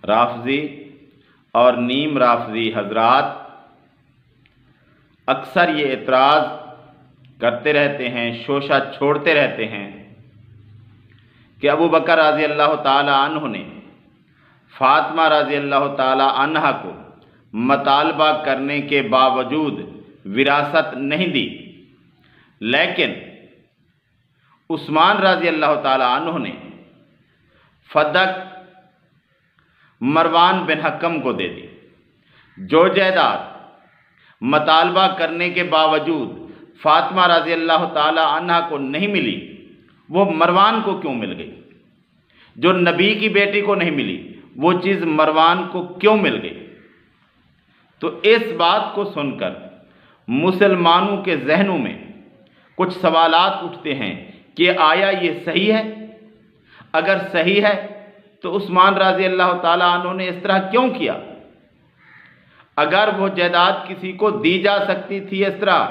राफजी और नीम राफजी हजरात अक्सर ये एतराज़ करते रहते हैं, शोशा छोड़ते रहते हैं कि अबू बकर रज़ी अल्लाह ताला अन्हु ने फ़ातिमा रज़ी अल्लाह ताला अन्हा को मतालबा करने के बावजूद विरासत नहीं दी, लेकिन उस्मान रज़ी अल्लाह ताला अन्हु ने फदक मरवान बिन हकम को दे दी। जो जायदाद मतालबा करने के बावजूद फ़ातिमा रज़ी अल्लाह ताला अन्हा को नहीं मिली, वो मरवान को क्यों मिल गई? जो नबी की बेटी को नहीं मिली, वो चीज़ मरवान को क्यों मिल गई? तो इस बात को सुनकर मुसलमानों के जहनों में कुछ सवालात उठते हैं कि आया ये सही है? अगर सही है तो उस्मान रज़ी अल्लाह ताला अन्हु ने इस तरह क्यों किया? अगर वो जायदाद किसी को दी जा सकती थी इस तरह,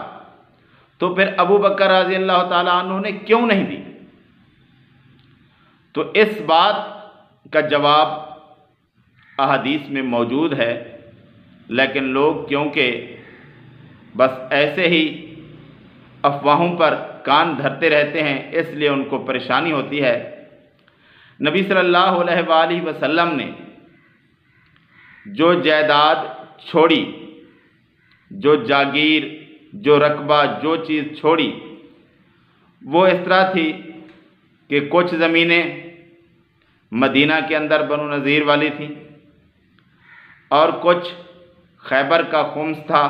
तो फिर अबू बकर रज़ी अल्लाह ताला अन्हु ने क्यों नहीं दी? तो इस बात का जवाब अहादीस में मौजूद है, लेकिन लोग क्योंकि बस ऐसे ही अफवाहों पर कान धरते रहते हैं, इसलिए उनको परेशानी होती है। नबी सल्लल्लाहु अलैहि वसल्लम ने जो जायदाद छोड़ी, जो जागीर, जो रकबा, जो चीज़ छोड़ी, वो इस तरह थी कि कुछ ज़मीनें मदीना के अंदर बनु नज़ीर वाली थी और कुछ खैबर का खुम्स था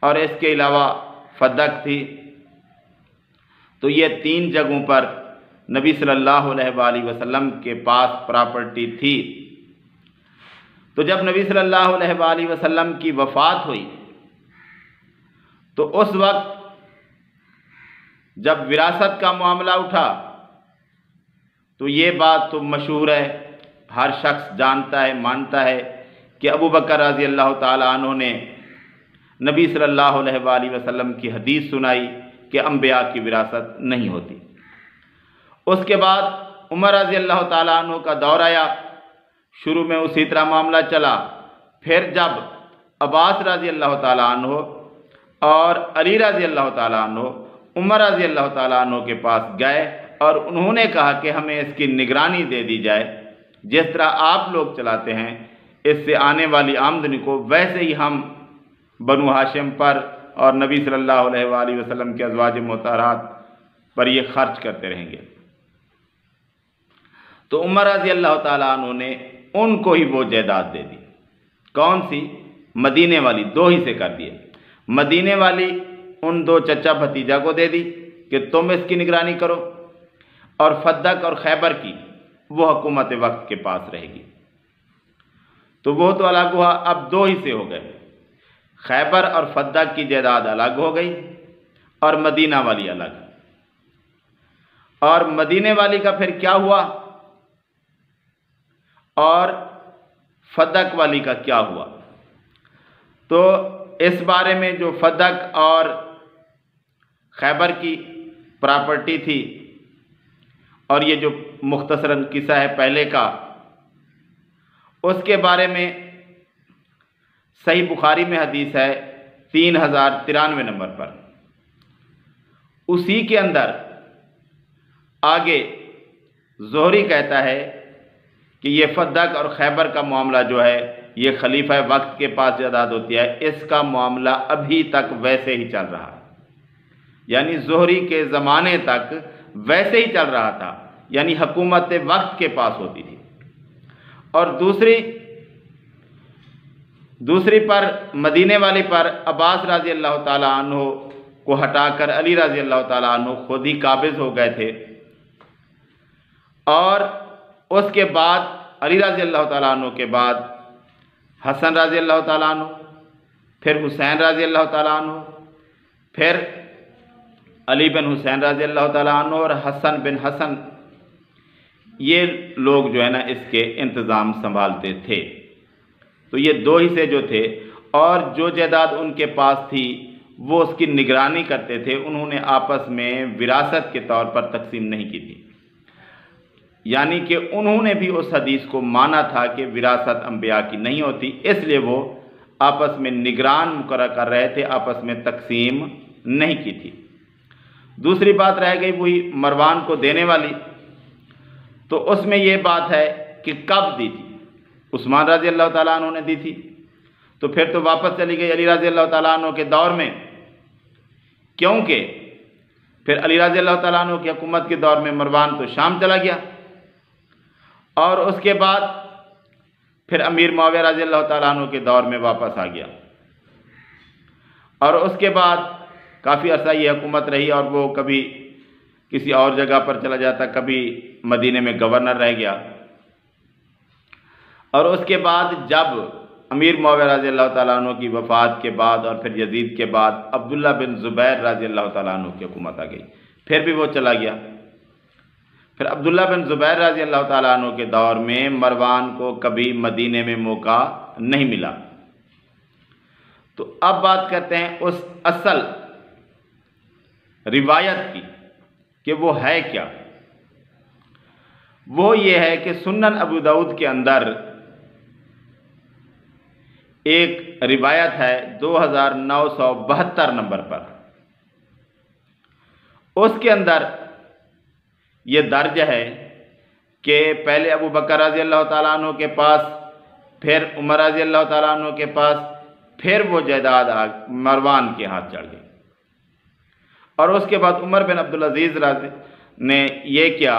और इसके अलावा फदक थी। तो ये 3 जगहों पर नबी सल्लल्लाहु अलैहि वसल्लम के पास प्रॉपर्टी थी। तो जब नबी सल्लल्लाहु अलैहि वसल्लम की वफ़ात हुई, तो उस वक्त जब विरासत का मामला उठा, तो ये बात तो मशहूर है, हर शख्स जानता है, मानता है कि अबू बकर रज़ी अल्लाह ताला अन्हु ने नबी सल्लल्लाहु अलैहि वसल्लम की हदीस सुनाई कि अंबिया की विरासत नहीं होती। उसके बाद उमर रज़ी अल्लाह ताला अन्हु का दौर आया, शुरू में उसी तरह मामला चला। फिर जब अब्बास रज़ी अल्लाह ताला अन्हु और अली रज़ी अल्लाह ताला अन्हु उमर रज़ी अल्लाह ताला अन्हु के पास गए और उन्होंने कहा कि हमें इसकी निगरानी दे दी जाए, जिस तरह आप लोग चलाते हैं इससे आने वाली आमदनी को वैसे ही हम बनु हाशिम पर और नबी सल्लल्लाहु अलैहि वसल्लम के अज़वाज मुतहरात पर ये खर्च करते रहेंगे। तो उमर रज़ी अल्लाह ताला अन्हु ने उनको ही वो जायदाद दे दी। कौन सी? मदीने वाली, 2 हिस्से कर दिए। मदीने वाली उन 2 चचा भतीजा को दे दी कि तुम इसकी निगरानी करो, और फदक और खैबर की वो हुकूमत वक्त के पास रहेगी। तो वो तो अलग हुआ। अब 2 हिस्से हो गए, खैबर और फदक की जायदाद अलग हो गई और मदीना वाली अलग। और मदीने वाली का फिर क्या हुआ और फदक वाली का क्या हुआ? तो इस बारे में जो फदक और खैबर की प्रॉपर्टी थी, और ये जो मुख्तसरन किस्सा है पहले का, उसके बारे में सही बुखारी में हदीस है 3093 नंबर पर। उसी के अंदर आगे ज़ोहरी कहता है कि ये फदक और खैबर का मामला जो है ये खलीफा वक्त के पास जायदाद होती है, इसका मामला अभी तक वैसे ही चल रहा है, यानी ज़ोहरी के ज़माने तक वैसे ही चल रहा था, यानी हुकूमत वक्त के पास होती थी। और दूसरी पर मदीने वाली पर अब्बास रज़ी अल्लाह ताला अन्हु को हटाकर अली रज़ी अल्लाह ताला अन्हु खुद ही काबिज़ हो गए थे। और उसके बाद अली रज़ी अल्लाह ताला अन्हु के बाद हसन रज़ी अल्लाह ताला अन्हु, फिर हुसैन रज़ी अल्लाह ताला अन्हु, फिर अली बिन हुसैन रज़ी अल्लाह ताला अन्हु और हसन बिन हसन, ये लोग जो है ना इसके इंतज़ाम संभालते थे। तो ये 2 हिस्से जो थे, और जो जायदाद उनके पास थी वो उसकी निगरानी करते थे। उन्होंने आपस में विरासत के तौर पर तकसीम नहीं की थी। यानी कि उन्होंने भी उस हदीस को माना था कि विरासत अंबिया की नहीं होती, इसलिए वो आपस में निगरान मुकर्रर कर रहे थे, आपस में तकसीम नहीं की थी। दूसरी बात रह गई वही मरवान को देने वाली, तो उसमें ये बात है कि कब दी थी। उस्मान रज़ी अल्लाह ताला अन्हु ने दी थी, तो फिर तो वापस चली गई अली रज़ी अल्लाह ताला अन्हु के दौर में, क्योंकि फिर अली रज़ी अल्लाह ताला अन्हु की हुकूमत के दौर में मरवान तो शाम चला गया, और उसके बाद फिर अमीर मुआविया रज़ी अल्लाह ताला अन्हु के दौर में वापस आ गया, और उसके बाद काफ़ी अर्सा ये हुकूमत रही, और वो कभी किसी और जगह पर चला जाता, कभी मदीने में गवर्नर रह गया। और उसके बाद जब अमीर मुआविया रज़ी अल्लाह ताला अन्हु की वफ़ात के बाद और फिर यजीद के बाद अब्दुल्ला बिन ज़ुबैर रज़ी अल्लाह ताला अन्हु की हुकूमत आ गई, फिर भी वो चला गया। फिर अब्दुल्ला बिन ज़ुबैर रज़ी अल्लाह ताला अन्हु के दौर में मरवान को कभी मदीने में मौका नहीं मिला। तो अब बात करते हैं उस असल रिवायत की कि वो है क्या। वो ये है कि सुन्नन अबू दाऊद के अंदर एक रिवायत है 2972 नंबर पर, उसके अंदर ये दर्ज है कि पहले अबू बकर रज़ी अल्लाह ताला अन्हु के पास, फिर उमर रज़ी अल्लाह ताला अन्हु के पास, फिर वो जायदाद मरवान के हाथ चढ़ गई, और उसके बाद उमर बिन अब्दुल अजीज़ राज़ी ने ये किया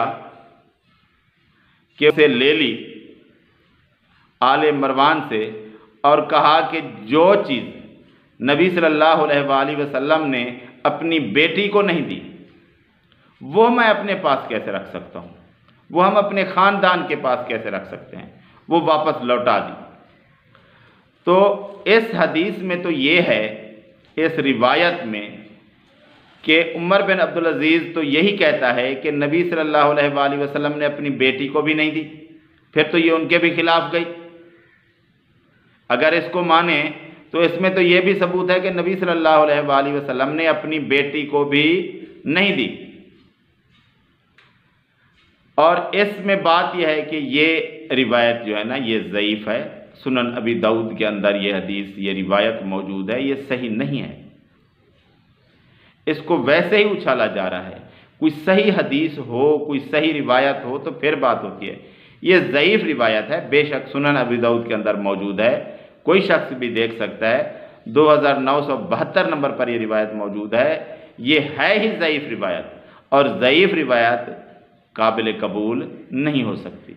कि उसे ले ली आले मरवान से, और कहा कि जो चीज़ नबी सल्लल्लाहु अलैहि वसल्लम ने अपनी बेटी को नहीं दी वो मैं अपने पास कैसे रख सकता हूँ, वो हम अपने ख़ानदान के पास कैसे रख सकते हैं, वो वापस लौटा दी। तो इस हदीस में तो ये है, इस रिवायत में, कि उमर बिन अब्दुल अजीज़ तो यही कहता है कि नबी सल्लल्लाहु अलैहि वसल्लम ने अपनी बेटी को भी नहीं दी, फिर तो ये उनके भी खिलाफ गई। अगर इसको माने तो इसमें तो ये भी सबूत है कि नबी सल्लल्लाहु अलैहि वसल्लम ने अपनी बेटी को भी नहीं दी। और इसमें बात यह है कि ये रिवायत जो है ना, ये ज़ईफ़ है। सुनन अबी दाऊद के अंदर ये हदीस, ये रिवायत मौजूद है, ये सही नहीं है। इसको वैसे ही उछाला जा रहा है। कोई सही हदीस हो, कोई सही रिवायत हो तो फिर बात होती है। ये ज़ईफ़ रिवायत है, बेशक सुनन अबी दाऊद के अंदर मौजूद है, कोई शख्स भी देख सकता है। 2972 नंबर पर यह रिवायत मौजूद है। ये है ही ज़ईफ़ रिवायत, और ज़ईफ़ रिवायत काबिल कबूल नहीं हो सकती।